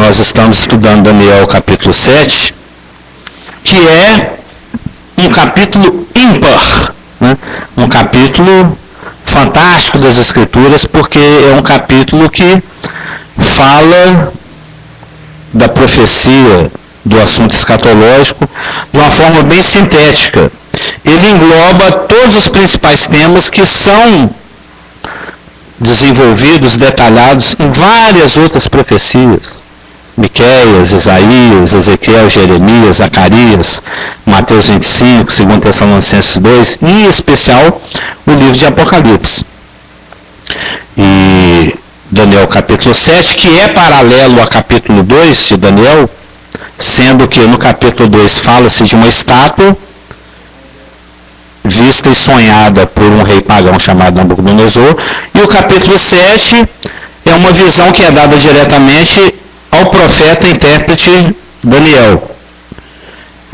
nós estamos estudando Daniel capítulo 7, que é um capítulo ímpar, né? Um capítulo fantástico das Escrituras, porque é um capítulo que fala da profecia, do assunto escatológico, de uma forma bem sintética. Ele engloba todos os principais temas que são desenvolvidos, detalhados em várias outras profecias. Miqueias, Isaías, Ezequiel, Jeremias, Zacarias, Mateus 25, 2 Tessalonicenses 2, e em especial o livro de Apocalipse. E Daniel capítulo 7, que é paralelo a capítulo 2 de Daniel, sendo que no capítulo 2 fala-se de uma estátua vista e sonhada por um rei pagão chamado Nabucodonosor, e o capítulo 7 é uma visão que é dada diretamente ao profeta intérprete Daniel.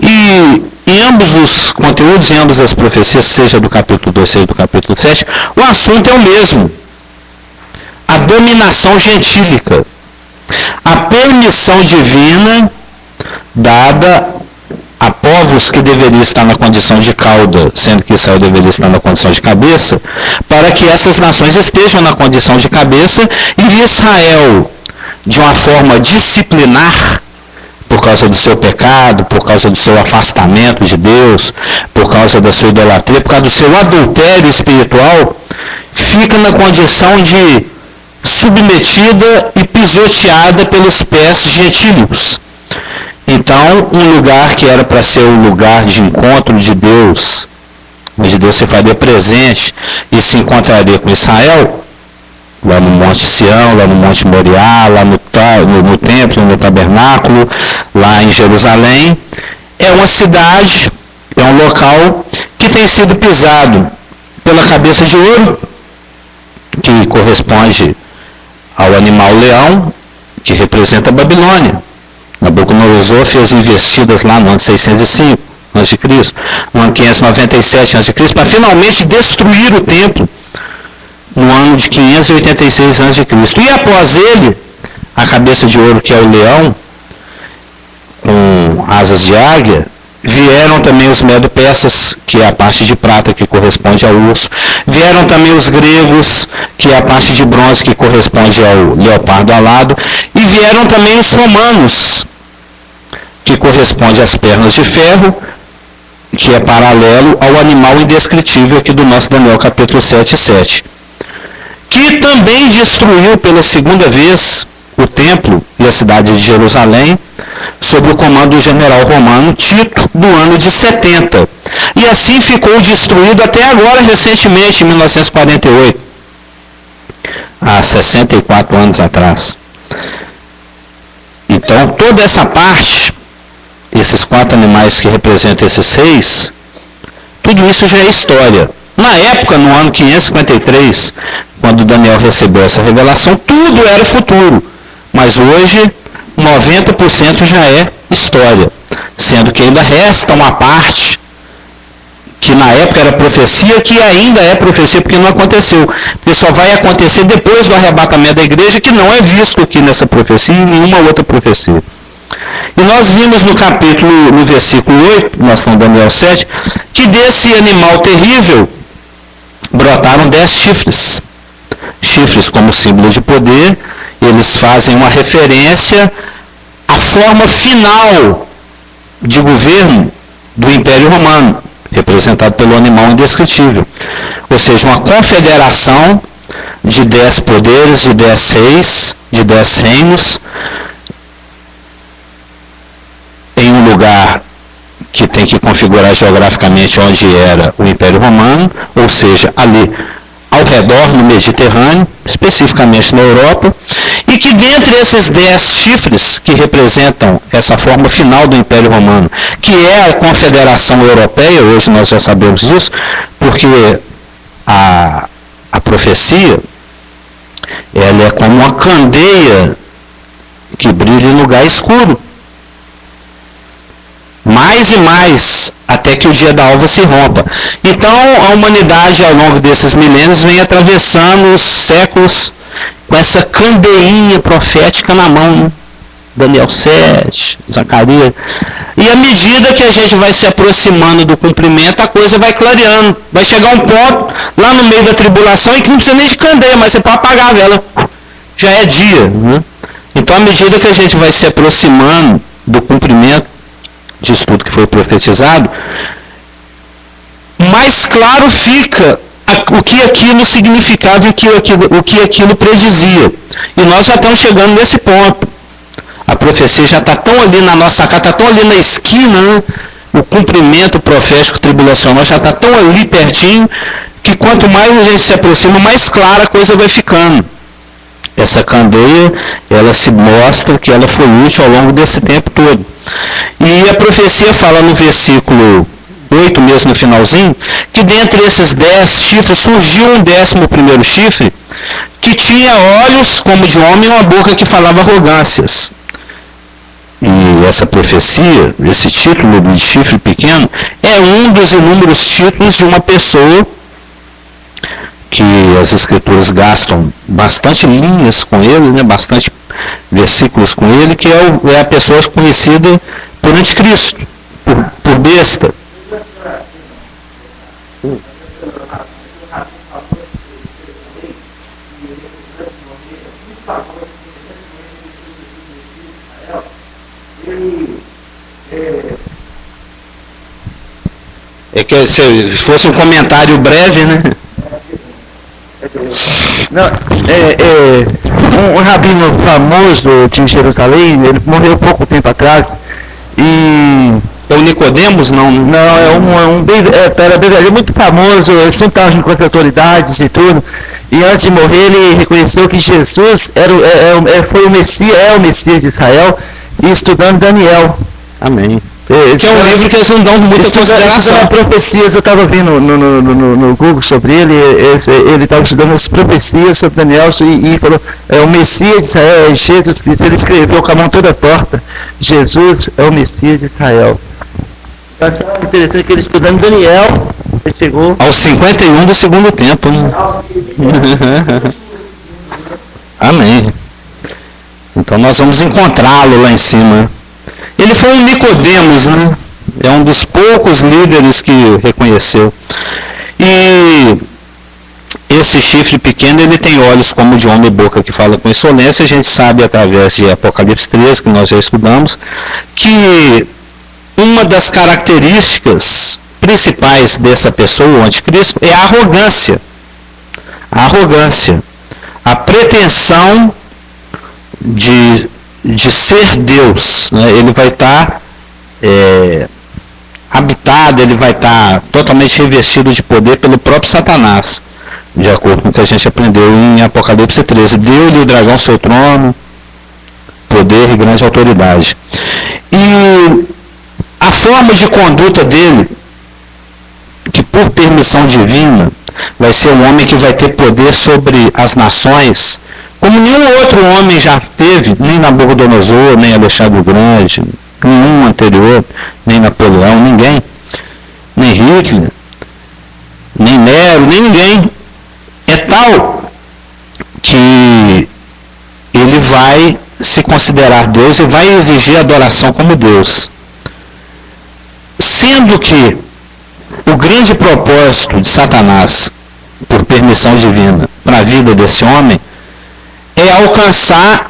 E em ambos os conteúdos, em ambas as profecias, seja do capítulo 2, seja do capítulo 7, o assunto é o mesmo: a dominação gentílica, a permissão divina dada a povos que deveriam estar na condição de cauda, sendo que Israel deveria estar na condição de cabeça, para que essas nações estejam na condição de cabeça, e Israel, de uma forma disciplinar, por causa do seu pecado, por causa do seu afastamento de Deus, por causa da sua idolatria, por causa do seu adultério espiritual, fica na condição de submetida e pisoteada pelos pés gentílicos. Então, um lugar que era para ser o lugar de encontro de Deus, onde Deus se faria presente e se encontraria com Israel, lá no Monte Sião, lá no Monte Moriá, lá no templo, no tabernáculo, lá em Jerusalém, é uma cidade, é um local que tem sido pisado pela cabeça de ouro, que corresponde ao animal leão, que representa a Babilônia. Nabucodonosor fez investidas lá no ano 605 a.C., no ano 597 a.C., para finalmente destruir o templo no ano de 586 a.C. E após ele, a cabeça de ouro, que é o leão, com asas de águia, vieram também os medo-persas, que é a parte de prata que corresponde ao urso. Vieram também os gregos, que é a parte de bronze que corresponde ao leopardo alado. E vieram também os romanos, que corresponde às pernas de ferro, que é paralelo ao animal indescritível aqui do nosso Daniel capítulo 7:7. Que também destruiu pela segunda vez o templo e a cidade de Jerusalém, sob o comando do general romano Tito, do ano de 70. E assim ficou destruído até agora, recentemente, em 1948, há 64 anos atrás. Então, toda essa parte, esses 4 animais que representam esses 6, tudo isso já é história. Na época, no ano 553, quando Daniel recebeu essa revelação, tudo era futuro. Mas hoje, 90% já é história. Sendo que ainda resta uma parte que na época era profecia, que ainda é profecia porque não aconteceu. Porque só vai acontecer depois do arrebatamento da igreja, que não é visto aqui nessa profecia e em nenhuma outra profecia. E nós vimos no versículo 8, nós estamos em Daniel 7, que desse animal terrível brotaram 10 chifres. Chifres como símbolo de poder, eles fazem uma referência à forma final de governo do Império Romano, representado pelo animal indescritível. Ou seja, uma confederação de 10 poderes, de 10 reis, de 10 reinos, em um lugar que tem que configurar geograficamente onde era o Império Romano, ou seja, ali ao redor no Mediterrâneo, especificamente na Europa, e que dentre esses 10 chifres que representam essa forma final do Império Romano, que é a Confederação Europeia, hoje nós já sabemos disso, porque a profecia, ela é como uma candeia que brilha em lugar escuro. Mais e mais, até que o dia da alva se rompa. Então, a humanidade, ao longo desses milênios, vem atravessando os séculos com essa candeinha profética na mão. Daniel 7, Zacarias. E à medida que a gente vai se aproximando do cumprimento, a coisa vai clareando. Vai chegar um ponto, lá no meio da tribulação, em que não precisa nem de candeia, mas você pode apagar a vela. Já é dia. Né? Então, à medida que a gente vai se aproximando do cumprimento disso tudo que foi profetizado, mais claro fica o que aquilo significava e o que aquilo predizia. E nós já estamos chegando nesse ponto. A profecia já está tão ali na nossa cara, está tão ali na esquina, né? O cumprimento profético tribulacional já está tão ali pertinho, que quanto mais a gente se aproxima, mais clara a coisa vai ficando. Essa candeia, ela se mostra que ela foi útil ao longo desse tempo todo. E a profecia fala no versículo 8, mesmo no finalzinho, que dentre esses 10 chifres surgiu um 11º chifre, que tinha olhos como de homem e uma boca que falava arrogâncias. E essa profecia, esse título de chifre pequeno, é um dos inúmeros títulos de uma pessoa que as escrituras gastam bastante linhas com ele, né, bastante versículos com ele, que é a pessoa conhecida por anticristo, por besta. É que se fosse um comentário breve, né? Não, um rabino famoso de Jerusalém, ele morreu pouco tempo atrás, e... É o Nicodemos, não? Não, era bem velho, muito famoso, ele sempre estava com as autoridades e tudo, e antes de morrer ele reconheceu que Jesus foi o Messias de Israel, e estudando Daniel. Amém. Que é um livro que eles não dão muita consideração. Profecias, eu estava vendo no Google sobre ele estava estudando as profecias sobre Daniel e falou, é o Messias de Israel, é Jesus Cristo. Ele escreveu com a mão toda torta, Jesus é o Messias de Israel. Então, é interessante que ele estudando Daniel, ele chegou aos 51 do segundo tempo. Né? Amém. Então nós vamos encontrá-lo lá em cima. Ele foi um Nicodemos, né? É um dos poucos líderes que reconheceu. E esse chifre pequeno, ele tem olhos como de homem e boca que fala com insolência. A gente sabe através de Apocalipse 13, que nós já estudamos, que uma das características principais dessa pessoa, o anticristo, é a arrogância. A arrogância. A pretensão de ser Deus, né? Ele vai estar habitado, ele vai estar totalmente revestido de poder pelo próprio Satanás, de acordo com o que a gente aprendeu em Apocalipse 13. Deu-lhe o dragão seu trono, poder e grande autoridade. E a forma de conduta dele, que por permissão divina, vai ser um homem que vai ter poder sobre as nações, como nenhum outro homem já teve, nem Nabucodonosor, nem Alexandre o Grande, nenhum anterior, nem Napoleão, ninguém, nem Hitler, nem Nero, nem ninguém. É tal que ele vai se considerar Deus e vai exigir adoração como Deus. Sendo que o grande propósito de Satanás, por permissão divina, para a vida desse homem, é alcançar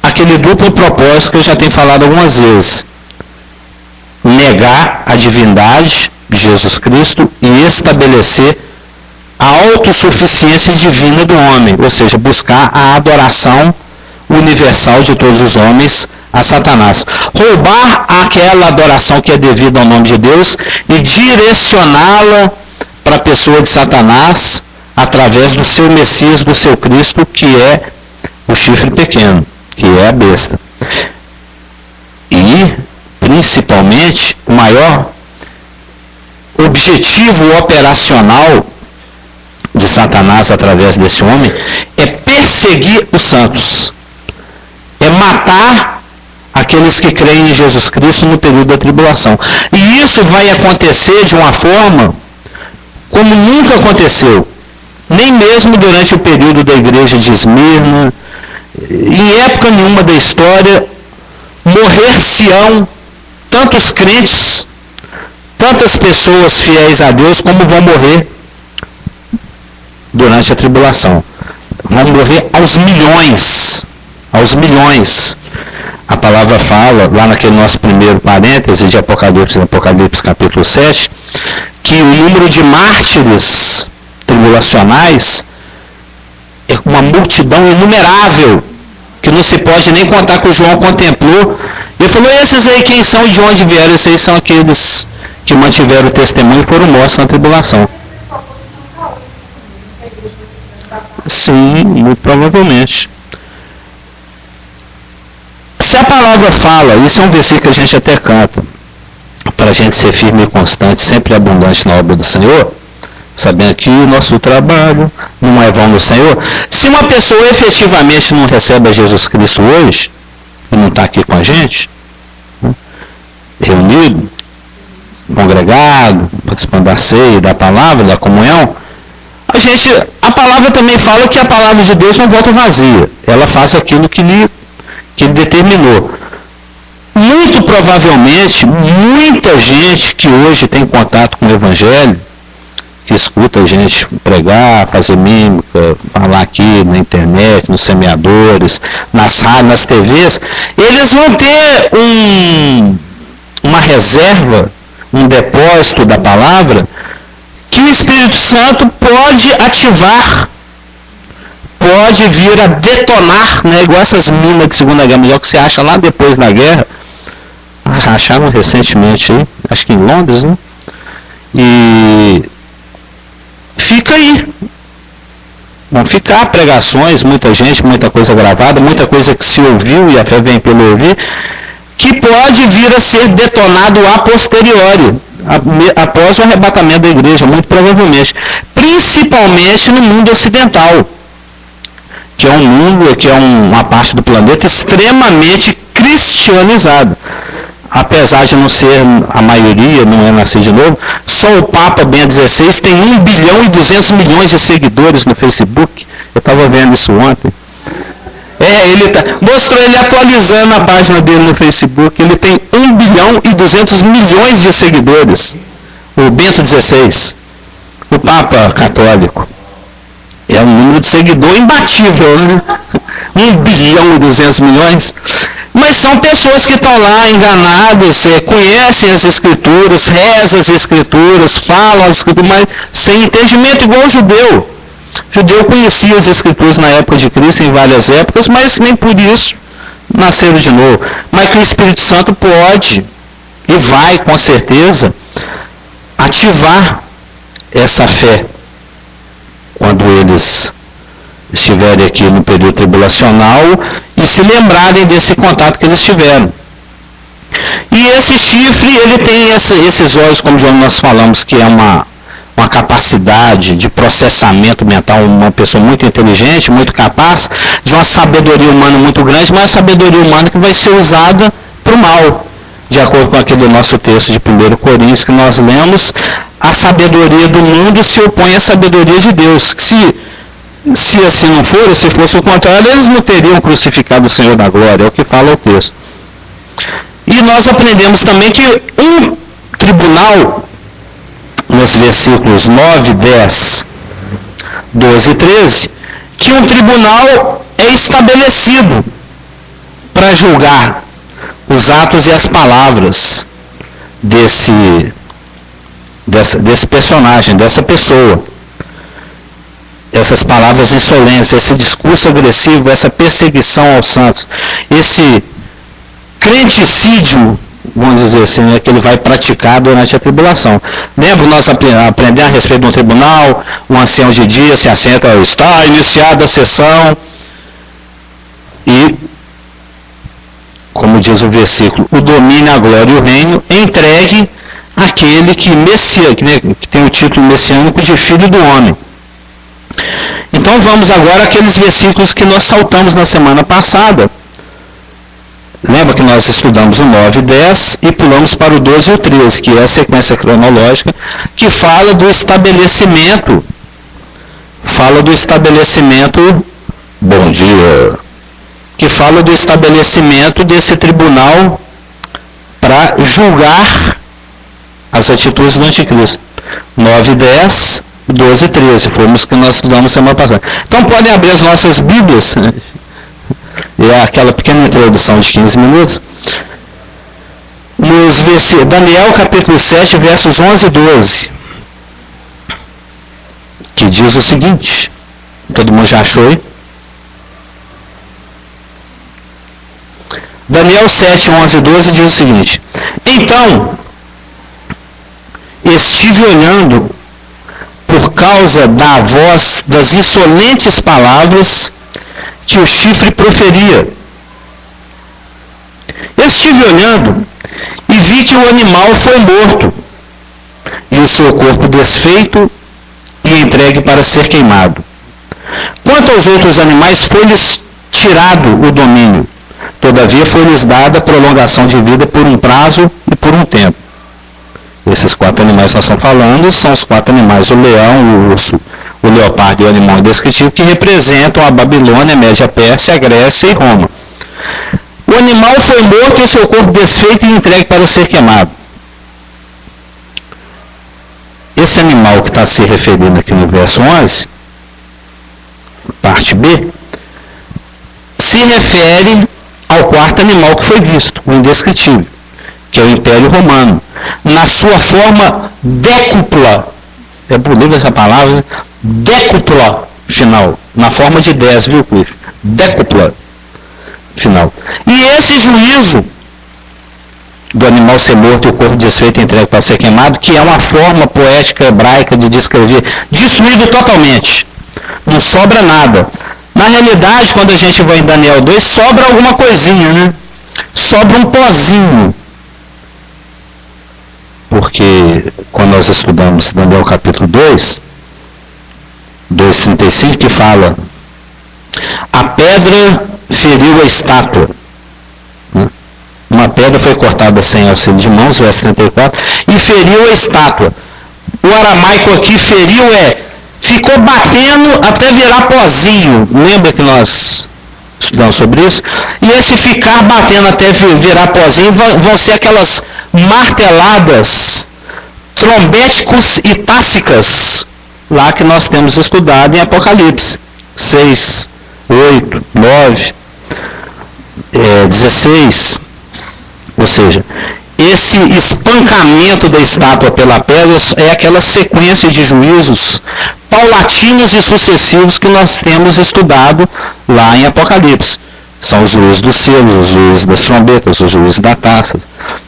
aquele duplo propósito que eu já tenho falado algumas vezes. Negar a divindade de Jesus Cristo e estabelecer a autossuficiência divina do homem, ou seja, buscar a adoração universal de todos os homens a Satanás. Roubar aquela adoração que é devida ao nome de Deus e direcioná-la para a pessoa de Satanás através do seu Messias, do seu Cristo, que é o chifre pequeno, que é a besta. E, principalmente, o maior objetivo operacional de Satanás através desse homem é perseguir os santos. É matar aqueles que creem em Jesus Cristo no período da tribulação. E isso vai acontecer de uma forma como nunca aconteceu. Nem mesmo durante o período da igreja de Esmirna. Em época nenhuma da história, morrer-se-ão tantos crentes, tantas pessoas fiéis a Deus, como vão morrer durante a tribulação. Vão morrer aos milhões. Aos milhões. A palavra fala, lá naquele nosso primeiro parêntese de Apocalipse capítulo 7, que o número de mártires tribulacionais é uma multidão inumerável, que não se pode nem contar, que o João contemplou. Ele falou: esses aí quem são e de onde vieram? Esses aí são aqueles que mantiveram o testemunho e foram mortos na tribulação. Sim, muito provavelmente. Se a palavra fala, isso é um versículo que a gente até canta, para a gente ser firme e constante, sempre abundante na obra do Senhor, sabendo que o nosso trabalho não é vão no Senhor. Se uma pessoa efetivamente não recebe a Jesus Cristo hoje, e não está aqui com a gente, reunido, congregado, participando da ceia, da palavra, da comunhão, a palavra também fala que a palavra de Deus não volta vazia. Ela faz aquilo que ele determinou. Muito provavelmente, muita gente que hoje tem contato com o Evangelho, que escuta a gente pregar, fazer mímica, falar aqui na internet, nos semeadores, nas rádios, nas TVs, eles vão ter uma reserva, um depósito da palavra, que o Espírito Santo pode ativar, pode vir a detonar, né? Igual essas minas de Segunda Guerra Mundial que você acha lá depois da guerra. Acharam recentemente aí, acho que em Londres, né? E fica aí. Vão ficar pregações, muita gente, muita coisa gravada, muita coisa que se ouviu, e a fé vem pelo ouvir, que pode vir a ser detonado a posteriori, após o arrebatamento da igreja, muito provavelmente. Principalmente no mundo ocidental, que é um mundo, que é uma parte do planeta extremamente cristianizado. Apesar de não ser a maioria, não é nascer de novo, só o Papa Bento XVI tem 1 bilhão e 200 milhões de seguidores no Facebook. Eu estava vendo isso ontem. Mostrou ele atualizando a página dele no Facebook. Ele tem 1 bilhão e 200 milhões de seguidores. O Bento XVI, o Papa Católico. É um número de seguidor imbatível, né? 1 bilhão e 200 milhões. Mas são pessoas que estão lá enganadas, conhecem as Escrituras, rezam as Escrituras, falam as Escrituras, mas sem entendimento, igual o judeu. O judeu conhecia as Escrituras na época de Cristo, em várias épocas, mas nem por isso nasceram de novo. Mas que o Espírito Santo pode, e vai com certeza, ativar essa fé quando eles estiverem aqui no período tribulacional e se lembrarem desse contato que eles tiveram. E esse chifre, ele tem esses olhos, como nós falamos, que é uma capacidade de processamento mental, uma pessoa muito inteligente, muito capaz, de uma sabedoria humana muito grande, mas uma sabedoria humana que vai ser usada para o mal. De acordo com aquele nosso texto de 1 Coríntios que nós lemos, a sabedoria do mundo se opõe à sabedoria de Deus. Se assim não for, se fosse o contrário, eles não teriam crucificado o Senhor da Glória, é o que fala o texto. E nós aprendemos também que um tribunal, nos versículos 9, 10, 12 e 13, que um tribunal é estabelecido para julgar os atos e as palavras desse personagem, dessa pessoa. Essas palavras insolentes, esse discurso agressivo, essa perseguição aos santos, esse crenticídio, vamos dizer assim, né, que ele vai praticar durante a tribulação. Lembra nós aprendemos a respeito de um tribunal, o ancião de dia se assenta, está iniciada a sessão, e, como diz o versículo, o domínio, a glória e o reino entregue àquele que tem o título messiânico de Filho do Homem. Então vamos agora àqueles versículos que nós saltamos na semana passada. Lembra que nós estudamos o 9 e 10 e pulamos para o 12 e o 13, que é a sequência cronológica, que fala do estabelecimento. Bom dia, que fala do estabelecimento desse tribunal para julgar as atitudes do anticristo. 9, 10, 12 e 13, foram os que nós estudamos semana passada. Então podem abrir as nossas Bíblias, é aquela pequena introdução de 15 minutos, nos Daniel capítulo 7, versos 11 e 12, que diz o seguinte, todo mundo já achou aí? Daniel 7, 11 e 12 diz o seguinte: então, estive olhando por causa da voz das insolentes palavras que o chifre proferia. Estive olhando e vi que o animal foi morto, e o seu corpo desfeito e entregue para ser queimado. Quanto aos outros animais, foi-lhes tirado o domínio. Todavia foi-lhes dada prolongação de vida por um prazo e por um tempo. Esses 4 animais que nós estamos falando são os 4 animais, o leão, o urso, o leopardo e o animal indescritível, que representam a Babilônia, a Média Pérsia, a Grécia e Roma. O animal foi morto e seu corpo desfeito e entregue para ser queimado. Esse animal que está se referindo aqui no verso 11, parte B, se refere ao 4º animal que foi visto, o indescritível, que é o Império Romano, na sua forma décupla, é bonita essa palavra, décupla final, na forma de 10, viu, Cliff? Décupla final. E esse juízo do animal ser morto e o corpo desfeito e entregue para ser queimado, que é uma forma poética hebraica de descrever, destruído totalmente, não sobra nada. Na realidade, quando a gente vai em Daniel 2, sobra alguma coisinha, né? Sobra um pozinho. Porque quando nós estudamos Daniel capítulo 2, 2:35, que fala: a pedra feriu a estátua. Uma pedra foi cortada sem auxílio de mãos, verso 34, e feriu a estátua. O aramaico aqui, feriu, ficou batendo até virar pozinho. Lembra que nós estudamos sobre isso? E esse ficar batendo até virar pozinho vão ser aquelas marteladas trombéticos e tássicas lá que nós temos estudado em Apocalipse 6, 8, 9, 16. Ou seja, esse espancamento da estátua pela pedra é aquela sequência de juízos paulatinos e sucessivos que nós temos estudado lá em Apocalipse. São os juízes dos selos, os juízes das trombetas, os juízes da taça,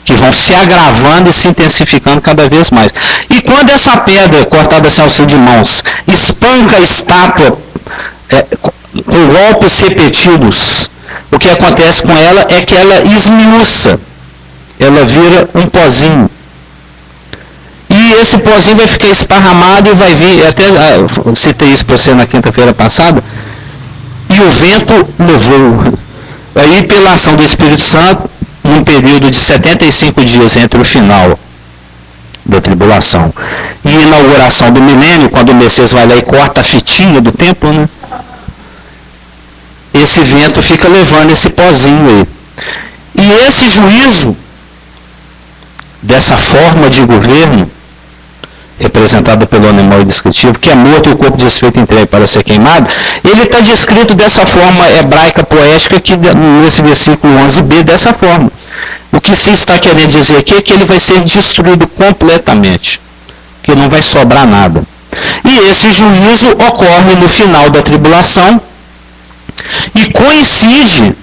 que vão se agravando e se intensificando cada vez mais. E quando essa pedra, cortada sem auxílio de mãos, espanca a estátua com golpes repetidos, o que acontece com ela é que ela esmiuça, ela vira um pozinho. E esse pozinho vai ficar esparramado e vai vir, até citei isso para você na quinta-feira passada, e o vento levou. Aí, pela ação do Espírito Santo, num período de 75 dias entre o final da tribulação e a inauguração do milênio, quando o Messias vai lá e corta a fitinha do templo, né? Esse vento fica levando esse pozinho aí. E esse juízo, dessa forma de governo, representada pelo animal indescritível, que é morto e o corpo desfeito e entregue para ser queimado, ele está descrito dessa forma hebraica poética, que nesse versículo 11b, dessa forma. O que se está querendo dizer aqui é que ele vai ser destruído completamente, que não vai sobrar nada. E esse juízo ocorre no final da tribulação e coincide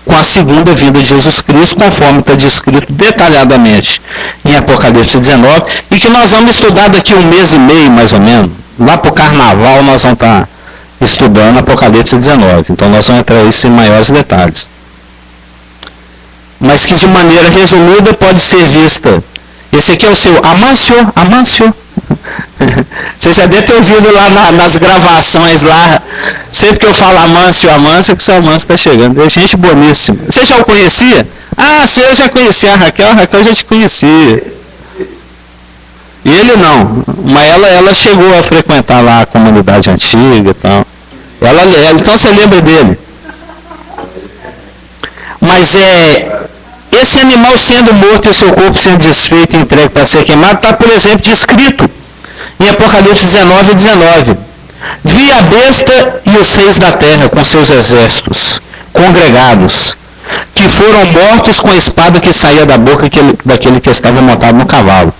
com a segunda vinda de Jesus Cristo, conforme está descrito detalhadamente em Apocalipse 19, e que nós vamos estudar daqui 1 mês e meio, mais ou menos. Lá para o Carnaval nós vamos estar estudando Apocalipse 19, então nós vamos entrar isso em maiores detalhes. Mas que de maneira resumida pode ser vista. Esse aqui é o seu Amâncio. Você já deve ter ouvido lá nas gravações lá, sempre que eu falo Amâncio, que o seu Amâncio está chegando. É gente boníssima. Você já o conhecia? Ah, eu já conhecia a Raquel já te conhecia. E ele não, mas ela chegou a frequentar lá a comunidade antiga e tal. Então você lembra dele? Mas esse animal sendo morto e seu corpo sendo desfeito e entregue para ser queimado, está, por exemplo, descrito em Apocalipse 19:19. Vi a besta e os reis da terra com seus exércitos congregados, que foram mortos com a espada que saía da boca daquele que estava montado no cavalo.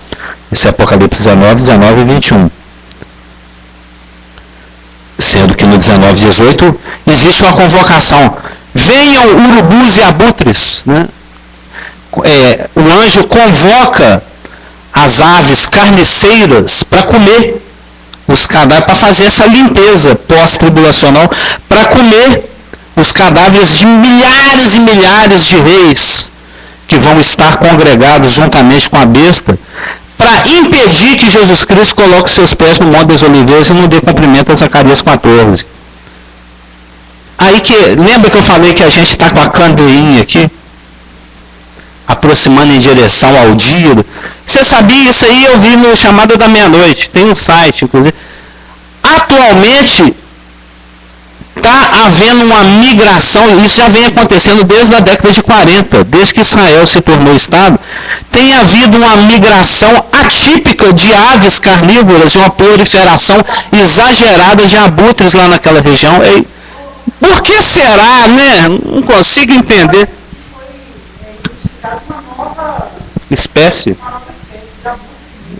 Esse é Apocalipse 19 e 21. Sendo que no 19:18 existe uma convocação. Venham urubus e abutres. Né? O anjo convoca as aves carniceiras para comer os cadáveres, para fazer essa limpeza pós-tribulacional, para comer os cadáveres de milhares e milhares de reis que vão estar congregados juntamente com a besta, para impedir que Jesus Cristo coloque seus pés no Monte das Oliveiras e não dê cumprimento a Zacarias 14. Aí lembra que eu falei que a gente está com a candeinha aqui, aproximando em direção ao dia? Você sabia isso aí? Eu vi no Chamada da Meia-Noite, tem um site, inclusive. Atualmente, está havendo uma migração, isso já vem acontecendo desde a década de 40, desde que Israel se tornou Estado, tem havido uma migração atípica de aves carnívoras, de uma proliferação exagerada de abutres lá naquela região. Por que será, né? Não consigo entender. Espécie?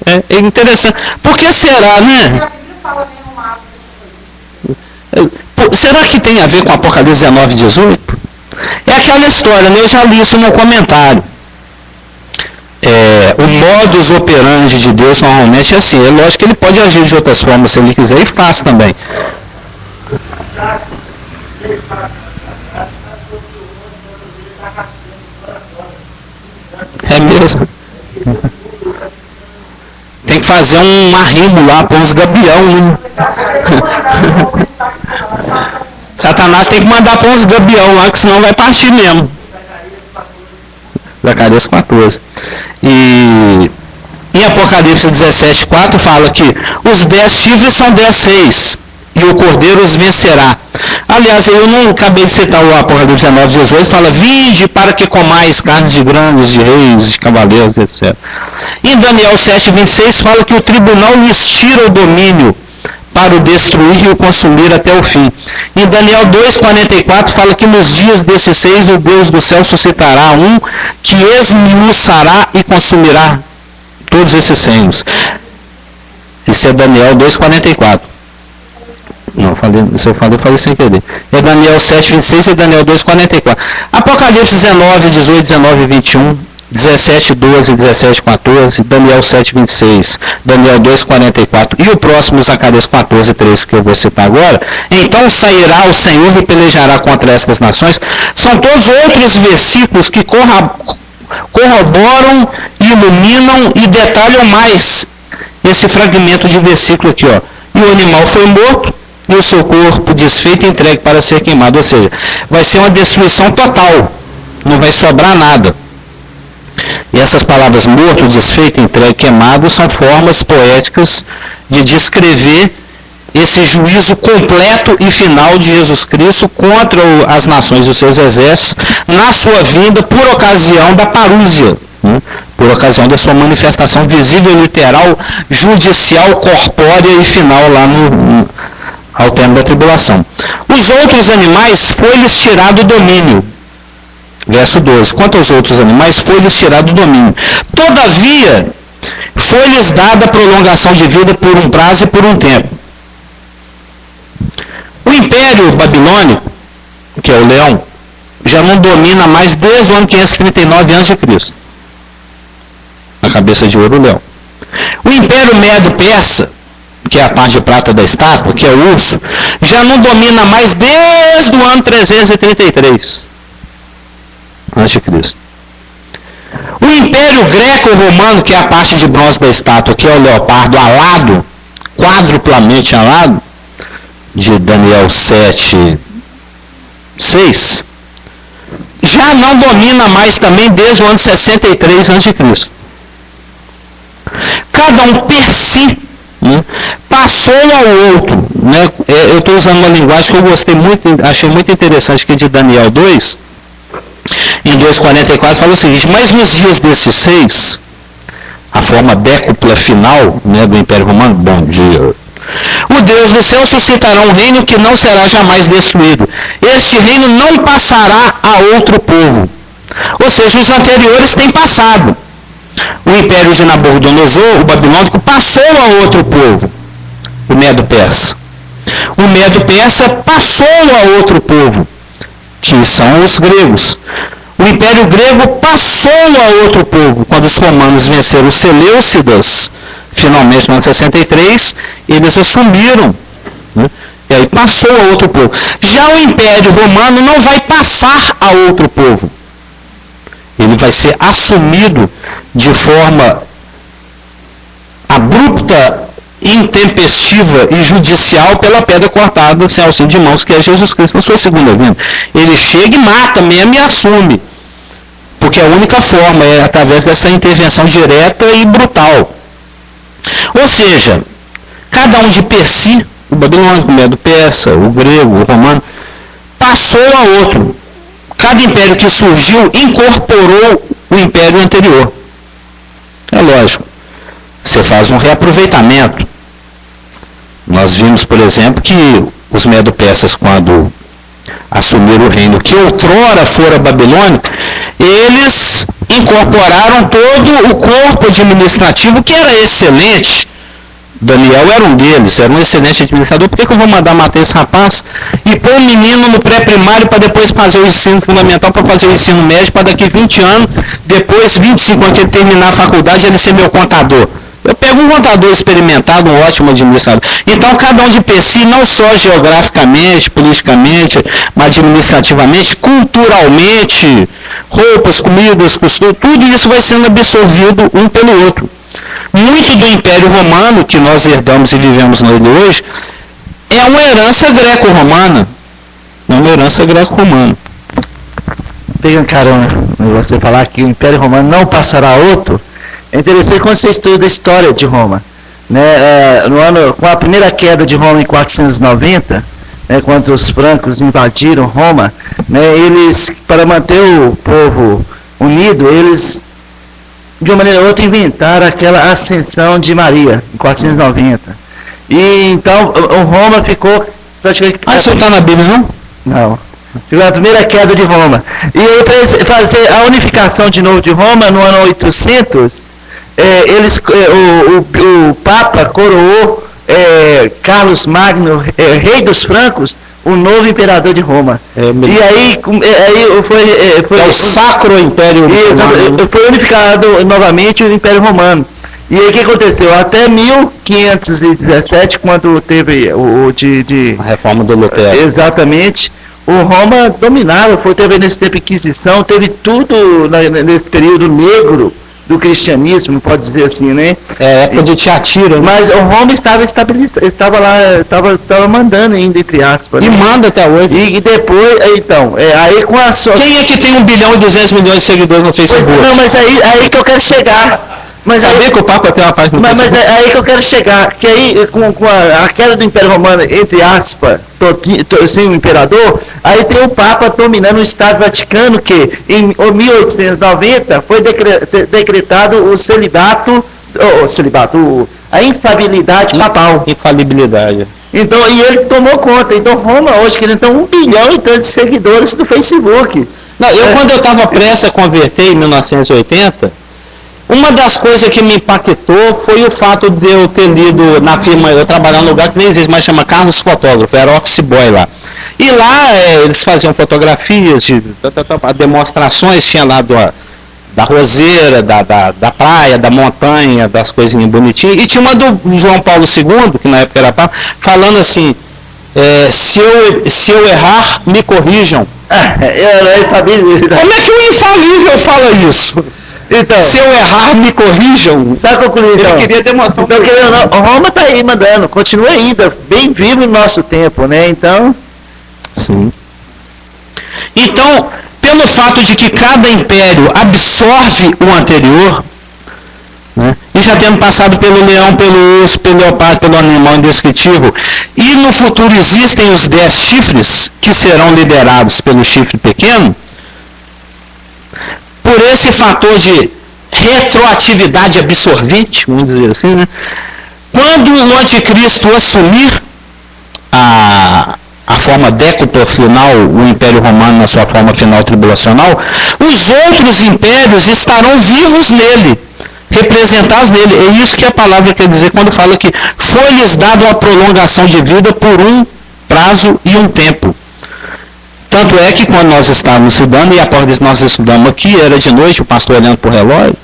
É interessante. Por que será, né? Será que tem a ver com Apocalipse 19:18? É aquela história, né? Eu já li isso no comentário. O modus operandi de Deus normalmente é assim. É lógico que ele pode agir de outras formas se ele quiser e faz também. É mesmo? Tem que fazer um arrimo lá, pôr uns gabião, né? Satanás tem que mandar pôr uns gabião lá, que senão vai partir mesmo. Zacarias 14. E em Apocalipse 17:4 fala que os 10 chifres são 10 reis, e o cordeiro os vencerá. Aliás, eu não acabei de citar o Apocalipse 19:18, fala: vinde para que comais carnes de grandes, de reis, de cavaleiros, etc. Em Daniel 7:26 fala que o tribunal lhes tira o domínio para o destruir e o consumir até o fim. Em Daniel 2:44 fala que nos dias desses 6 o Deus do céu suscitará um que esmiuçará e consumirá todos esses senhos. Isso é Daniel 2:44. Não, se eu falei sem querer. É Daniel 7:26 e Daniel 2:44. Apocalipse 19, 18, 19 e 21, 17, 12, 17, 14, Daniel 7:26, Daniel 2:44 e o próximo Zacarias 14, 13 que eu vou citar agora. Então sairá o Senhor e pelejará contra estas nações. São todos outros versículos que corroboram, iluminam e detalham mais esse fragmento de versículo aqui, ó. E o animal foi morto e o seu corpo desfeito e entregue para ser queimado. Ou seja, vai ser uma destruição total, não vai sobrar nada. E essas palavras morto, desfeito, entregue, queimado são formas poéticas de descrever esse juízo completo e final de Jesus Cristo contra as nações e os seus exércitos na sua vinda por ocasião da parúzia, né? Por ocasião da sua manifestação visível, literal, judicial, corpórea e final lá ao termo da tribulação. Os outros animais foi-lhes tirado o domínio. Verso 12. Quanto aos outros animais, foi-lhes tirado o domínio. Todavia, foi-lhes dada prolongação de vida por um prazo e por um tempo. O Império Babilônico, que é o leão, já não domina mais desde o ano 539 a.C. Na cabeça de ouro, o leão. O Império Medo-Persa, que é a parte de prata da estátua, que é o urso, já não domina mais desde o ano 333 a.C. O Império Greco-Romano, que é a parte de bronze da estátua, que é o leopardo alado, quadruplamente alado, de Daniel 7:6, já não domina mais também desde o ano 63 a.C. Cada um per si, né, passou ao outro. Né? Eu estou usando uma linguagem que eu gostei muito, achei muito interessante, que é de Daniel 2, em 2,44, fala o seguinte: mas nos dias desses 6, a forma décupla final, né, do Império Romano, bom dia, o Deus do céu suscitará um reino que não será jamais destruído. Este reino não passará a outro povo. Ou seja, os anteriores têm passado. O império de Nabucodonosor, o babilônico, passou a outro povo, o Medo-Persa. O Medo-Persa passou a outro povo, que são os gregos. O Império Grego passou a outro povo. Quando os romanos venceram os Seleucidas, finalmente no ano 63, eles assumiram, né? E aí passou a outro povo. Já o Império Romano não vai passar a outro povo. Ele vai ser assumido de forma abrupta, intempestiva e judicial pela pedra cortada sem auxílio de mãos, que é Jesus Cristo na sua segunda vinda. Ele chega e mata mesmo e assume. Porque a única forma é através dessa intervenção direta e brutal. Ou seja, cada um de per si, o babilônico, o Medo-Persa, o grego, o romano, passou a outro. Cada império que surgiu incorporou o império anterior. É lógico. Você faz um reaproveitamento. Nós vimos, por exemplo, que os Medo-Persas, quando assumiram o reino que outrora fora babilônico, eles incorporaram todo o corpo administrativo, que era excelente. Daniel era um deles, era um excelente administrador. Por que eu vou mandar matar esse rapaz e pôr o menino no pré-primário para depois fazer o ensino fundamental, para fazer o ensino médio, para daqui 20 anos, depois 25 anos que ele terminar a faculdade, ele ser meu contador? Eu pego um contador experimentado, um ótimo administrador. Então, cada um de per si, não só geograficamente, politicamente, mas administrativamente, culturalmente, roupas, comidas, costumes, tudo isso vai sendo absorvido um pelo outro. Muito do Império Romano, que nós herdamos e vivemos nele hoje, é uma herança greco-romana. É uma herança greco-romana. Pegando carona, você falar que o Império Romano não passará a outro, é interessante quando você estuda a história de Roma. Né, com a primeira queda de Roma em 490, né, quando os francos invadiram Roma, né, eles, para manter o povo unido, eles, de uma maneira ou outra, inventaram aquela ascensão de Maria, em 490. E então, Roma ficou praticamente... Ah, isso está na Bíblia, não? Não. Foi a primeira queda de Roma. E aí, para fazer a unificação de novo de Roma, no ano 800, o Papa coroou Carlos Magno, rei dos francos, o novo imperador de Roma. E aí foi o Sacro Império Romano. Foi unificado novamente o Império Romano. E aí o que aconteceu? Até 1517, quando teve a reforma do Lutero. Exatamente. O Roma dominava, teve nesse tempo Inquisição, teve tudo nesse período negro do cristianismo, pode dizer assim, né? Época de Tiatira. Mas o Roma estava mandando ainda, entre aspas. E né? manda até hoje. E depois, então, aí com a sua... Quem é que tem 1 bilhão e 200 milhões de seguidores no Facebook? Pois, não, mas aí que eu quero chegar. Mas sabia que o Papa tem uma página no Facebook? Mas é aí que eu quero chegar, que aí com a queda do Império Romano, entre aspas, sem o imperador, aí tem o Papa dominando o Estado Vaticano, que em 1890 foi decretado o a infalibilidade papal. Infalibilidade. Então, e ele tomou conta. Então, Roma hoje, que ele tem 1 bilhão e tantos de seguidores no Facebook. Não, quando eu estava prestes a converter em 1980, uma das coisas que me impactou foi o fato de eu ter lido na firma, eu trabalhava num lugar que nem existe, mas chama Carlos Fotógrafo, era office boy lá. E lá eles faziam fotografias, demonstrações, tinha lá da roseira, da praia, da montanha, das coisinhas bonitinhas. E tinha uma do João Paulo II, que na época era Papa, falando assim, se eu errar, me corrijam. Como é que o infalível fala isso? Então, se eu errar, me corrijam. Sabe concluir, então? Eu queria demonstrar. Então, Roma está aí mandando, continua ainda, bem vivo no nosso tempo, né? Então... Sim. Então, pelo fato de que cada império absorve o anterior, né, e já tendo passado pelo leão, pelo urso, pelo leopardo, pelo animal indescritível, e no futuro existem os 10 chifres, que serão liderados pelo chifre pequeno, por esse fator de retroatividade absorvente, vamos dizer assim, né? Quando o anticristo assumir a forma décupla final, o Império Romano na sua forma final tribulacional, os outros impérios estarão vivos nele, representados nele. É isso que a palavra quer dizer quando fala que foi-lhes dado uma prolongação de vida por um prazo e um tempo. Tanto é que quando nós estávamos estudando, e a porta que nós estudamos aqui, era de noite, o pastor olhando para o relógio,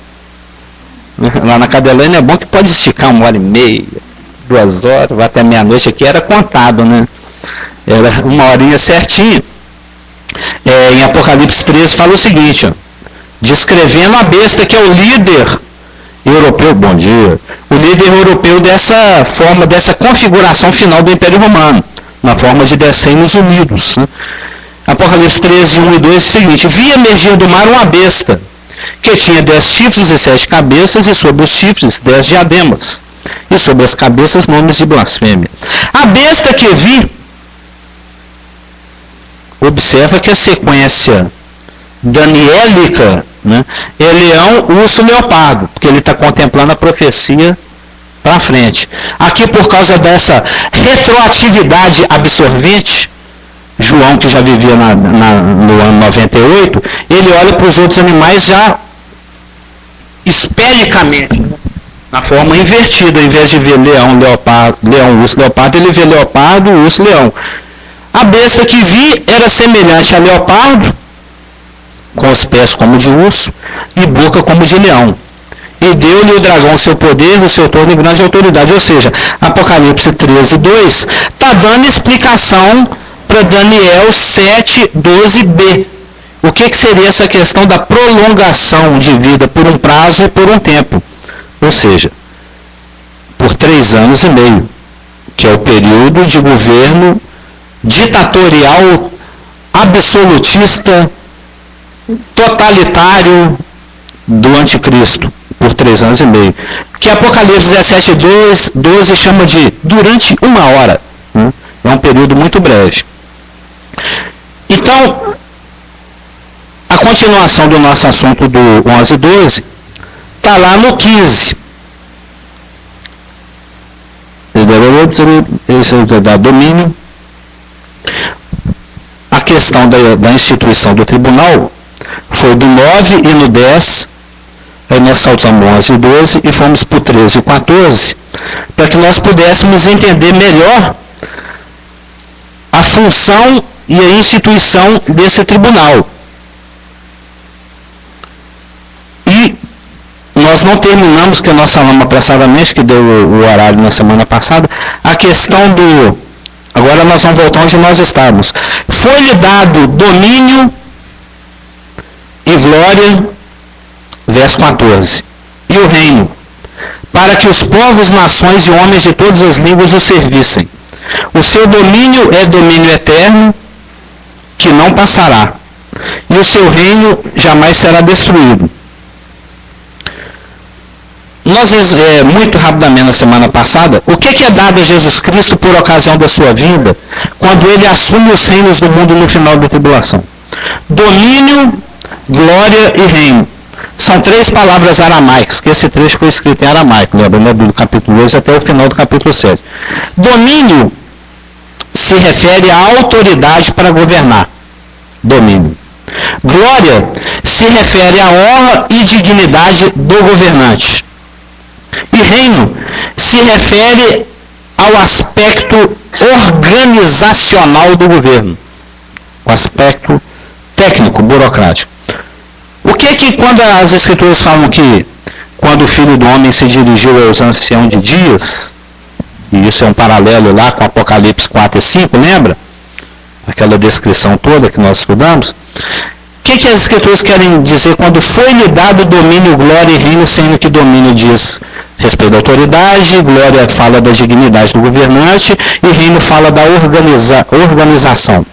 lá na Cadelândia é bom que pode esticar 1h30, 2 horas, vai até meia-noite, aqui era contado, né? Era 1 horinha certinho. Em Apocalipse 13 fala o seguinte, ó, descrevendo a besta que é o líder europeu, bom dia, o líder europeu dessa forma, dessa configuração final do Império Romano, na forma de 10 reinos unidos, né? Apocalipse 13, 1 e 2 é o seguinte: vi emergir do mar uma besta, que tinha 10 chifres e 7 cabeças, e sobre os chifres 10 diademas, e sobre as cabeças nomes de blasfêmia. A besta que vi, observa que a sequência daniélica, né, é leão, urso, leopardo, porque ele está contemplando a profecia para frente. Aqui, por causa dessa retroatividade absorvente, João, que já vivia no ano 98, ele olha para os outros animais já espericamente, né, na forma invertida. Em vez de ver leão, leopardo, leão, urso, leopardo, ele vê leopardo, urso, leão. A besta que vi era semelhante a leopardo, com os pés como de urso e boca como de leão. E deu-lhe o dragão o seu poder, o seu trono e grande autoridade. Ou seja, Apocalipse 13, 2 está dando explicação para Daniel 7, 12b. O que seria essa questão da prolongação de vida por um prazo e por um tempo? Ou seja, por 3 anos e meio, que é o período de governo ditatorial, absolutista, totalitário do anticristo, por 3 anos e meio. Que Apocalipse 17, 12 chama de durante 1 hora. Né? É um período muito breve. Então, a continuação do nosso assunto do 11 e 12 está lá no 15. Esse da domínio. A questão da instituição do tribunal foi do 9 e no 10, aí nós saltamos 11 e 12 e fomos para o 13 e 14, para que nós pudéssemos entender melhor a função e a instituição desse tribunal. E nós não terminamos, que nós falamos apressadamente, que deu o horário na semana passada, a questão do... Agora nós vamos voltar onde nós estávamos. Foi-lhe dado domínio e glória, verso 14, e o reino, para que os povos, nações e homens de todas as línguas o servissem. O seu domínio é domínio eterno, que não passará, e o seu reino jamais será destruído. Nós, muito rapidamente na semana passada, o que é dado a Jesus Cristo por ocasião da sua vinda, quando ele assume os reinos do mundo no final da tribulação? Domínio, glória e reino. São 3 palavras aramaicas, que esse trecho foi escrito em aramaico, lembra, do capítulo 2 até o final do capítulo 7. Domínio se refere à autoridade para governar. Domínio. Glória se refere à honra e dignidade do governante. E reino se refere ao aspecto organizacional do governo, o aspecto técnico, burocrático. O que quando as escrituras falam que quando o Filho do Homem se dirigiu aos anciãos de dias, e isso é um paralelo lá com Apocalipse 4 e 5, lembra? Aquela descrição toda que nós estudamos. O que as escrituras querem dizer quando foi-lhe dado domínio, glória e reino, sendo que domínio diz respeito à autoridade, glória fala da dignidade do governante e reino fala da organização.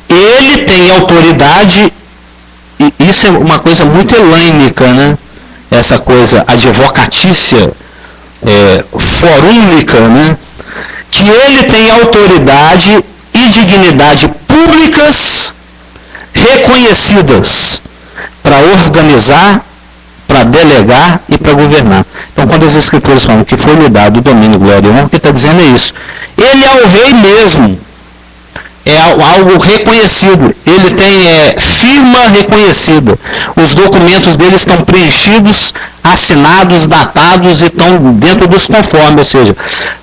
Ele tem autoridade, e isso é uma coisa muito helênica, né? Essa coisa advocatícia, forúnica, né? Que ele tem autoridade e dignidade públicas, reconhecidas para organizar, para delegar e para governar. Então, quando as Escrituras falam que foi lhe dado o domínio, glória e honra, o que está dizendo é isso. Ele é o rei mesmo. É algo reconhecido. Ele tem firma reconhecida. Os documentos dele estão preenchidos, assinados, datados e estão dentro dos conformes. Ou seja,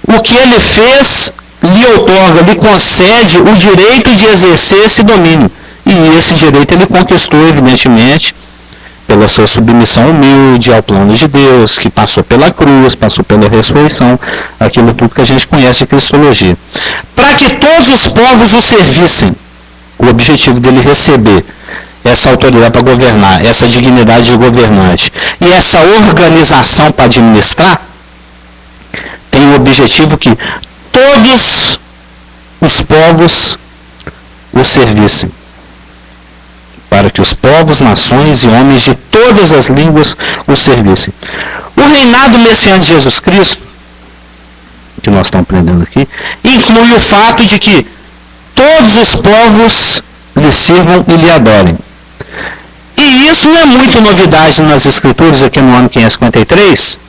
o que ele fez lhe outorga, lhe concede o direito de exercer esse domínio. E esse direito ele conquistou, evidentemente, pela sua submissão humilde ao plano de Deus, que passou pela cruz, passou pela ressurreição, aquilo tudo que a gente conhece de cristologia. Para que todos os povos o servissem, o objetivo dele receber essa autoridade para governar, essa dignidade de governante e essa organização para administrar, tem o objetivo que todos os povos o servissem. Para que os povos, nações e homens de todas as línguas o servissem. O reinado messiânico de Jesus Cristo, que nós estamos aprendendo aqui, inclui o fato de que todos os povos lhe sirvam e lhe adorem. E isso não é muito novidade nas Escrituras aqui no ano 553,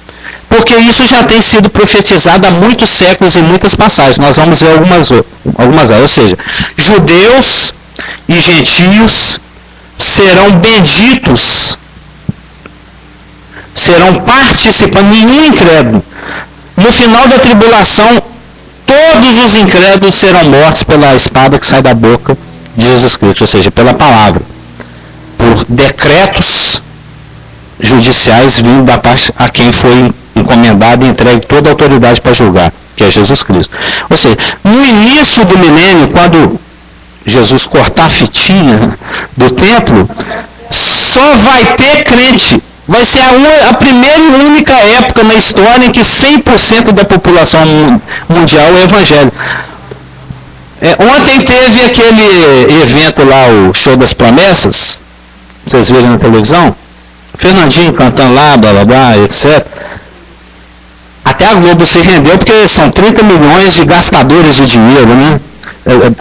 porque isso já tem sido profetizado há muitos séculos em muitas passagens. Nós vamos ver algumas ou seja, judeus e gentios serão benditos, serão participantes, nenhum incrédulo. No final da tribulação, todos os incrédulos serão mortos pela espada que sai da boca de Jesus Cristo, ou seja, pela palavra, por decretos judiciais vindo da parte a quem foi encomendado e entregue toda a autoridade para julgar, que é Jesus Cristo. Ou seja, no início do milênio, quando Jesus cortar a fitinha do templo, só vai ter crente. Vai ser a primeira e única época na história em que 100% da população mundial é evangélica. Ontem teve aquele evento lá, o Show das Promessas, vocês viram na televisão? Fernandinho cantando lá, blá blá blá, etc. Até a Globo se rendeu, porque são 30 milhões de gastadores de dinheiro, né?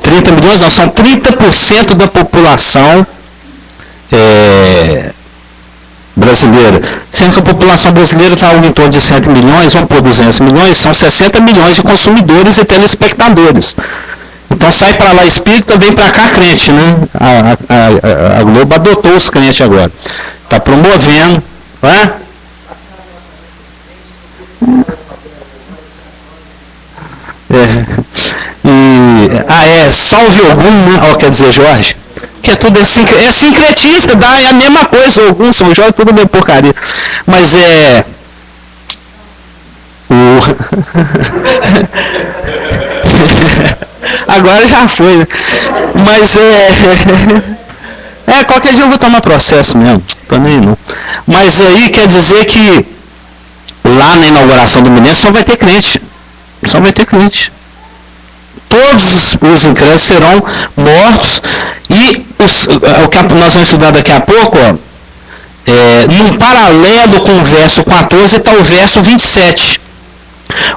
30 milhões não, são 30% da população brasileira. Sendo que a população brasileira está algo em torno de 100 milhões, vamos por 200 milhões, são 60 milhões de consumidores e telespectadores. Então sai para lá espírita, vem para cá crente, né? A Globo adotou os crentes agora. Está promovendo, não é? Salve algum, né? Quer dizer, Jorge, que é tudo sincretista, é a mesma coisa, algum São Jorge, tudo bem porcaria. Mas agora já foi, né? Mas qualquer dia eu vou tomar processo mesmo, tô nem não. Mas aí quer dizer que lá na inauguração do milênio só vai ter crente. Só vai ter crente. Todos os incrédulos serão mortos e o que nós vamos estudar daqui a pouco, num paralelo com o verso 14 está o verso 27.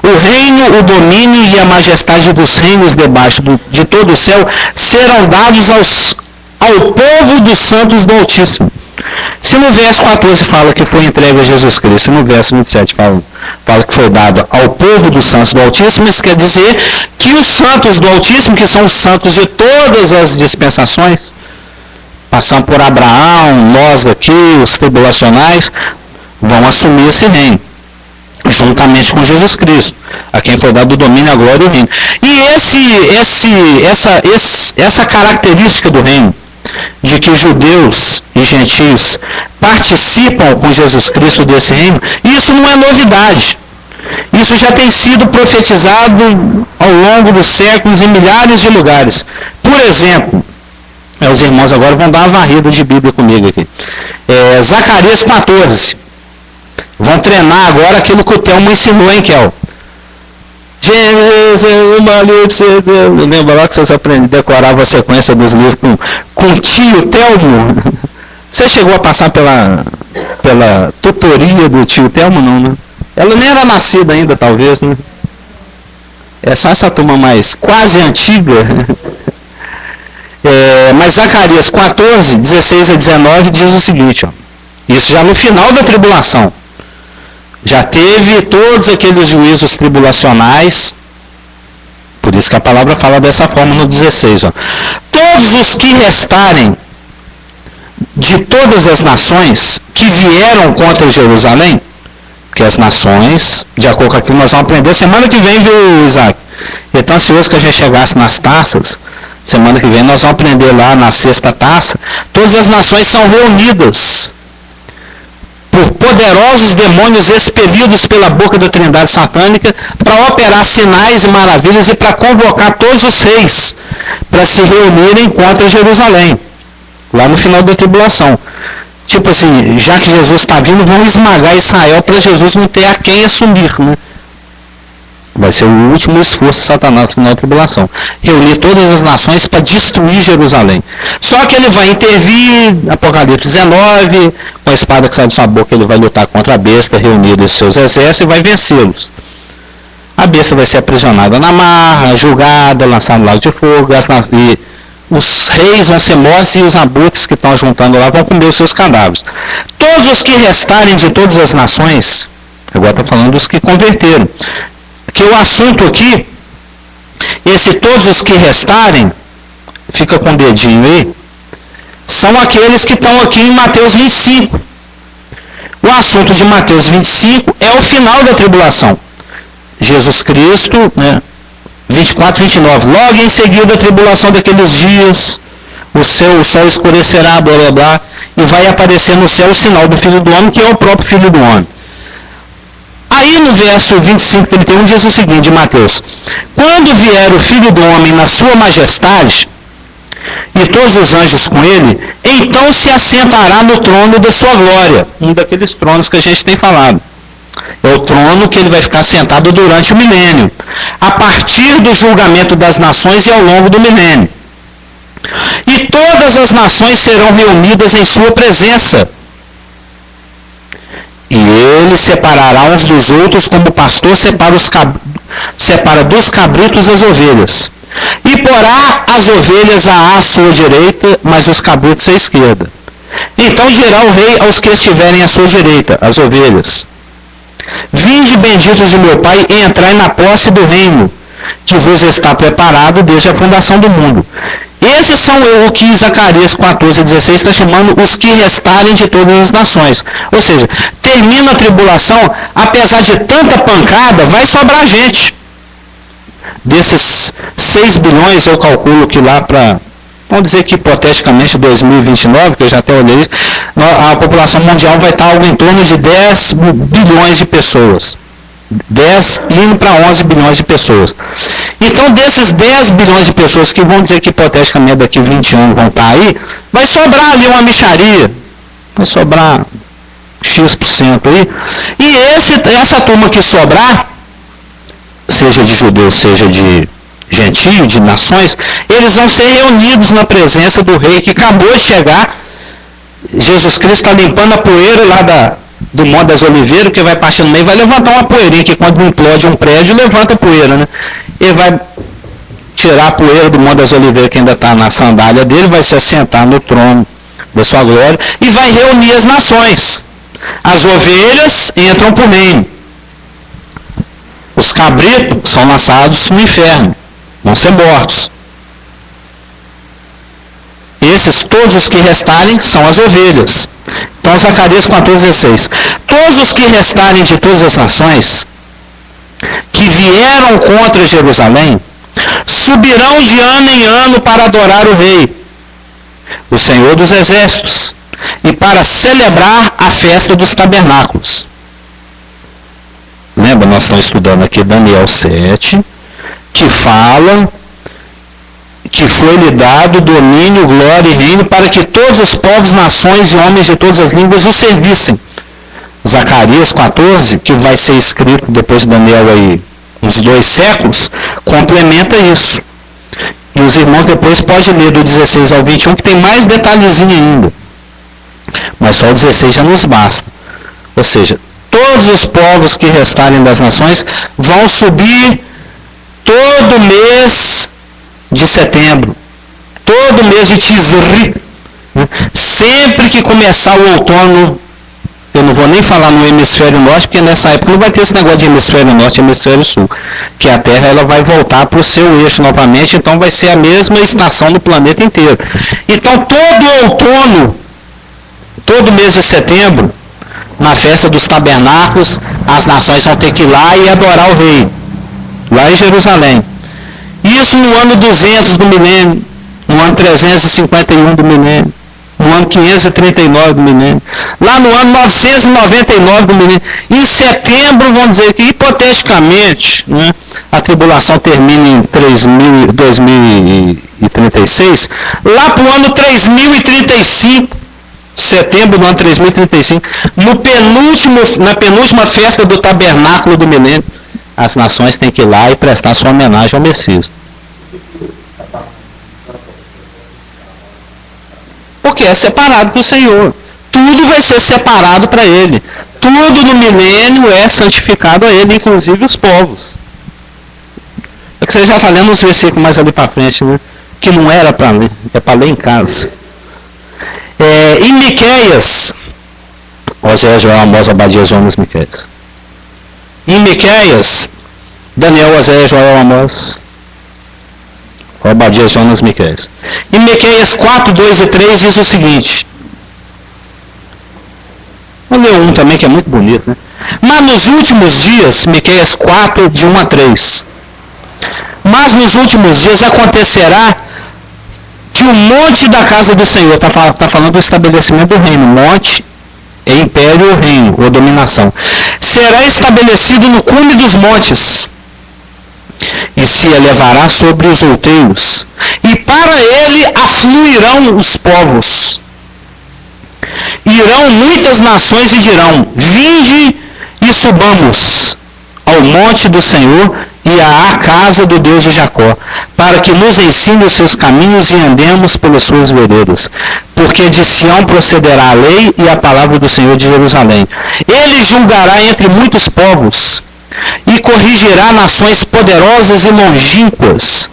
O reino, o domínio e a majestade dos reinos debaixo de todo o céu serão dados ao povo dos santos do Altíssimo. Se no verso 14 fala que foi entregue a Jesus Cristo, no verso 27 fala que foi dado ao povo dos santos do Altíssimo, isso quer dizer que os santos do Altíssimo, que são os santos de todas as dispensações, passando por Abraão, nós aqui, os tribulacionais, vão assumir esse reino, juntamente com Jesus Cristo, a quem foi dado o domínio, a glória e o reino. E essa característica do reino, de que judeus e gentios participam com Jesus Cristo desse reino, isso não é novidade. Isso já tem sido profetizado ao longo dos séculos em milhares de lugares. Por exemplo, os irmãos agora vão dar uma varrida de Bíblia comigo aqui. Zacarias 14. Vão treinar agora aquilo que o Telmo ensinou, hein, Kel? Jesus, eu lembro lá que vocês aprenderam, decoravam a sequência dos livros com o tio Telmo. Você chegou a passar pela tutoria do tio Telmo, não, né? Ela nem era nascida ainda, talvez, né? É só essa turma mais quase antiga. Mas Zacarias 14, 16 a 19 diz o seguinte, ó, isso já no final da tribulação. Já teve todos aqueles juízos tribulacionais, por isso que a palavra fala dessa forma no 16. Ó. Todos os que restarem de todas as nações que vieram contra Jerusalém, que as nações, de acordo com aquilo nós vamos aprender semana que vem, viu, Isaac? Eu estou ansioso que a gente chegasse nas taças. Semana que vem nós vamos aprender lá na sexta taça. Todas as nações são reunidas por poderosos demônios expelidos pela boca da Trindade satânica para operar sinais e maravilhas e para convocar todos os reis para se reunirem contra Jerusalém, lá no final da tribulação. Tipo assim, já que Jesus está vindo, vão esmagar Israel para Jesus não ter a quem assumir, né? Vai ser o último esforço de Satanás no final da tribulação. Reunir todas as nações para destruir Jerusalém. Só que ele vai intervir, Apocalipse 19, com a espada que sai de sua boca, ele vai lutar contra a besta, reunir os seus exércitos e vai vencê-los. A besta vai ser aprisionada na marra, julgada, lançada no lago de fogo, e os reis vão ser mortos e os abutres que estão juntando lá vão comer os seus cadáveres. Todos os que restarem de todas as nações, agora estou falando dos que converteram, que o assunto aqui, esse todos os que restarem, fica com o dedinho aí, são aqueles que estão aqui em Mateus 25. O assunto de Mateus 25 é o final da tribulação. Jesus Cristo, né, 24, 29, logo em seguida a tribulação daqueles dias, o sol escurecerá, blá blá blá, e vai aparecer no céu o sinal do Filho do Homem, que é o próprio Filho do Homem. Aí no verso 25, 31 diz o seguinte de Mateus: quando vier o Filho do Homem na sua majestade, e todos os anjos com ele, então se assentará no trono da sua glória. Um daqueles tronos que a gente tem falado. É o trono que ele vai ficar sentado durante o milênio, a partir do julgamento das nações e ao longo do milênio. E todas as nações serão reunidas em sua presença. E ele separará uns dos outros, como o pastor separa dos cabritos as ovelhas. E porá as ovelhas à sua direita, mas os cabritos à esquerda. Então dirá o rei aos que estiverem à sua direita, as ovelhas: vinde benditos de meu Pai, e entrai na posse do reino, que vos está preparado desde a fundação do mundo. Esses são o que Zacarias 14, 16 está chamando os que restarem de todas as nações. Ou seja, termina a tribulação, apesar de tanta pancada, vai sobrar gente. Desses 6 bilhões, eu calculo que lá para, vamos dizer que hipoteticamente 2029, que eu já até olhei, a população mundial vai estar algo em torno de 10 bilhões de pessoas. 10 indo para 11 bilhões de pessoas. Então, desses 10 bilhões de pessoas que vão dizer que hipoteticamente daqui 20 anos vão estar aí, vai sobrar ali uma mixaria, vai sobrar X% aí. E essa turma que sobrar, seja de judeus, seja de gentio, de nações, eles vão ser reunidos na presença do rei que acabou de chegar. Jesus Cristo está limpando a poeira lá do Monte das Oliveiras, que vai passar no meio, vai levantar uma poeirinha, que quando implode um prédio, levanta a poeira, né? Ele vai tirar a poeira do Monte das Oliveiras, que ainda está na sandália dele, vai se assentar no trono da sua glória, e vai reunir as nações. As ovelhas entram por reino. Os cabritos são lançados no inferno, vão ser mortos. Esses, todos os que restarem, são as ovelhas. Então, Zacarias 14,16. Todos os que restarem de todas as nações, que vieram contra Jerusalém, subirão de ano em ano para adorar o Rei, o Senhor dos Exércitos, e para celebrar a festa dos tabernáculos. Lembra, nós estamos estudando aqui Daniel 7, que fala que foi-lhe dado domínio, glória e reino para que todos os povos, nações e homens de todas as línguas o servissem. Zacarias 14, que vai ser escrito depois de Daniel aí uns 2 séculos, complementa isso. E os irmãos depois podem ler do 16 ao 21, que tem mais detalhezinho ainda. Mas só o 16 já nos basta. Ou seja, todos os povos que restarem das nações vão subir todo mês de setembro. todo mês de Tisri, né? Sempre que começar o outono, eu não vou nem falar no hemisfério norte, porque nessa época não vai ter esse negócio de hemisfério norte e hemisfério sul, que a Terra ela vai voltar para o seu eixo novamente, então vai ser a mesma estação no planeta inteiro. Então todo outono, todo mês de setembro, na festa dos tabernáculos, as nações vão ter que ir lá e adorar o rei, lá em Jerusalém. Isso no ano 200 do milênio, no ano 351 do milênio, no ano 539 do milênio, lá no ano 999 do milênio. Em setembro, vamos dizer que, hipoteticamente, né, a tribulação termina em 2036, lá para o ano 3035, setembro do ano 3035, na penúltima festa do tabernáculo do milênio, as nações têm que ir lá e prestar sua homenagem ao Messias. Porque é separado para o Senhor. Tudo vai ser separado para Ele. Tudo no milênio é santificado a Ele, inclusive os povos. É que você já está lendo uns versículos mais ali para frente, né? Que não era para ler, é para ler em casa. Em Miqueias, Oséias, Joel, Amós, Obadias, Jonas, Miqueias. Em Miqueias, Daniel, Oséias, Joel, Amós, Obadias, Jonas, Miqueias. Em Miqueias 4, 2 e 3 diz o seguinte. Vou ler um também que é muito bonito, né? Mas nos últimos dias, Miqueias 4, de 1 a 3. Mas nos últimos dias acontecerá que o monte da casa do Senhor, está falando do estabelecimento do reino, monte é império ou reino, ou dominação, será estabelecido no cume dos montes, e se elevará sobre os outeiros, e para ele afluirão os povos. Irão muitas nações e dirão, vinde e subamos ao monte do Senhor e à casa do Deus de Jacó, para que nos ensine os seus caminhos e andemos pelas suas veredas. Porque de Sião procederá a lei e a palavra do Senhor de Jerusalém. Ele julgará entre muitos povos e corrigirá nações poderosas e longínquas.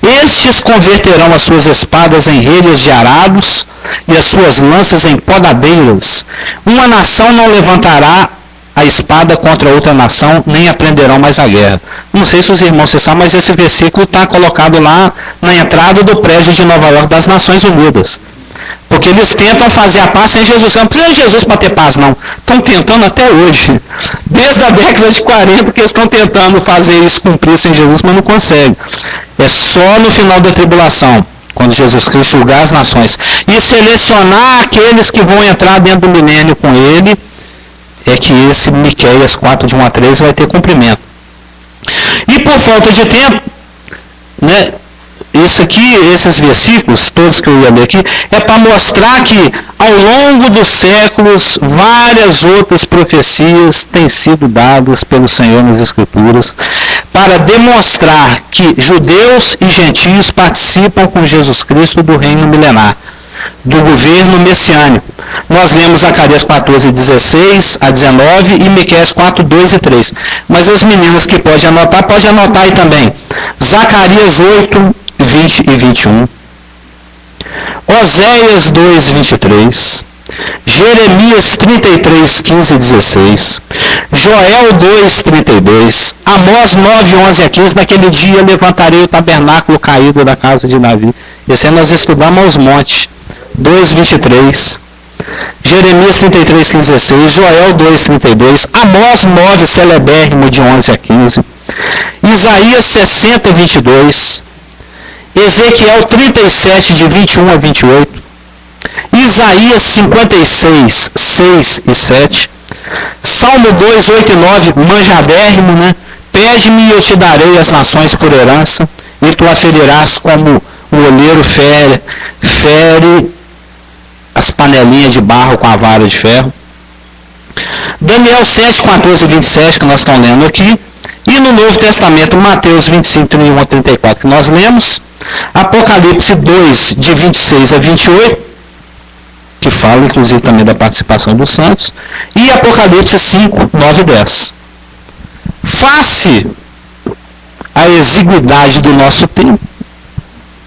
Estes converterão as suas espadas em relhas de arados e as suas lanças em podadeiras. Uma nação não levantará a espada contra outra nação, nem aprenderão mais a guerra. Não sei se os irmãos se sabem, mas esse versículo está colocado lá na entrada do prédio de Nova York das Nações Unidas. Porque eles tentam fazer a paz sem Jesus. Não precisa de Jesus para ter paz, não. Estão tentando até hoje. Desde a década de 40 que eles estão tentando fazer isso cumprir sem Jesus, mas não conseguem. É só no final da tribulação, quando Jesus Cristo julgar as nações e selecionar aqueles que vão entrar dentro do milênio com ele, é que esse Miqueias 4, de 1 a 3 vai ter cumprimento. E por falta de tempo, né, esses versículos, todos que eu ia ler aqui, é para mostrar que ao longo dos séculos, várias outras profecias têm sido dadas pelo Senhor nas Escrituras, para demonstrar que judeus e gentios participam com Jesus Cristo do reino milenar, do governo messiânico. Nós lemos Zacarias 14, 16 a 19 e Miqueias 4, 2 e 3. Mas as meninas que podem anotar aí também. Zacarias 8, 20 e 21. Oséias 2, 23. Jeremias 33, 15 e 16. Joel 2, 32. Amós 9, 11 a 15. Naquele dia levantarei o tabernáculo caído da casa de Davi. Esse aí nós estudamos aos montes. 2, 23. Jeremias 33, 15 e 16. Joel 2, 32. Amós 9, celebérrimo de 11 a 15. Isaías 60, 22. Ezequiel 37, de 21 a 28. Isaías 56, 6 e 7. Salmo 2, 8 e 9, manjadérrimo, né? Pede-me e eu te darei as nações por herança, e tu aferirás como o olheiro fere as panelinhas de barro com a vara de ferro. Daniel 7, 14 e 27, que nós estamos lendo aqui. E no Novo Testamento, Mateus 25, 31 a 34, que nós lemos. Apocalipse 2, de 26 a 28, que fala inclusive também da participação dos santos. E Apocalipse 5, 9 e 10. Face a exiguidade do nosso tempo,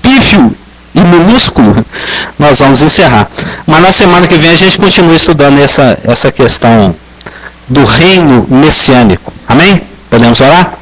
pífio e e minúsculo, nós vamos encerrar. Mas na semana que vem a gente continua estudando essa questão do reino messiânico. Amém? Podemos orar?